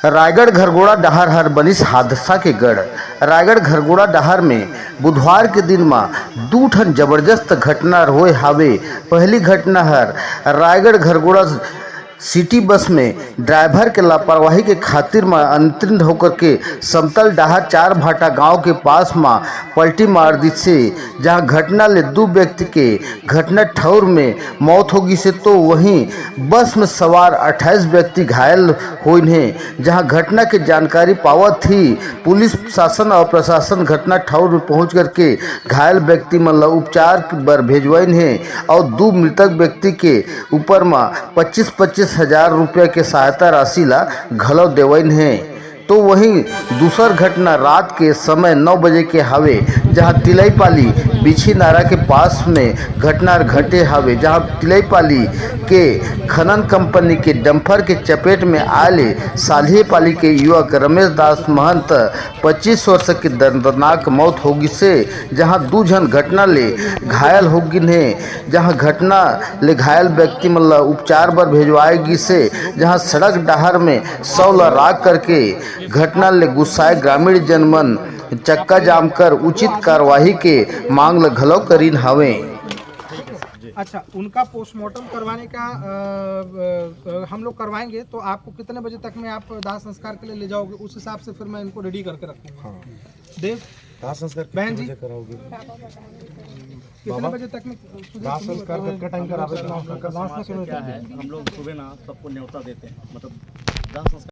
रायगढ़ घरघोड़ा डहर हर बनिस हादसा के गढ़। रायगढ़ घरघोड़ा डहर में बुधवार के दिन में दू ठन जबरदस्त घटना होए हावे। पहली घटना हर रायगढ़ घरघोड़ा सिटी बस में ड्राइवर के लापरवाही के खातिर में अनियंत्रित होकर के समतल डहर चार भाटा गांव के पास में पलटी मार दी से, जहां घटना ले दो व्यक्ति के घटना ठौर में मौत होगी से, तो वहीं बस में सवार 28 व्यक्ति घायल हुए हैं। जहां घटना की जानकारी पावत थी पुलिस शासन और प्रशासन घटना ठौर में पहुंच करके घायल व्यक्ति मन उपचार बर भेजवाइन है और दो मृतक व्यक्ति के ऊपर में 25-25 हजार रुपया के सहायता राशि ला घलो देवइन है। तो वहीं दूसर घटना रात के समय 9 बजे के हावे, जहां तिलईपाली बिछी नारा के पास में घटना घटे हावे, जहां तिलईपाली के खनन कंपनी के डंपर के चपेट में आले साल्हेपाली के युवक रमेश दास महंत 25 वर्ष की दर्दनाक मौत होगी से, जहां दो जन घटना ले घायल हो गिन है। जहां घटना ले घायल व्यक्ति मन उपचार बर भेजवाएगी से, जहां सड़क डहर में 100 ला राख करके घटना ले गुस्साए ग्रामीण जनमन चक्का जाम कर उचित कार्यवाही के मांग घलो करीन हवे। अच्छा, उनका पोस्टमार्टम करवाने का हम लोग करवाएंगे, तो आपको कितने बजे तक में आप दाह संस्कार के लिए ले जाओगे? उस हिसाब से फिर मैं इनको रेडी करके रखूंगा। हाँ। देव दाह संस्कार बहन जी कराओगे कितने बजे तक में दाह संस्कार का टाइम करावे? क्या है, हम लोग सुबह ना सबको न्योता देते हैं, मतलब दाह संस्कार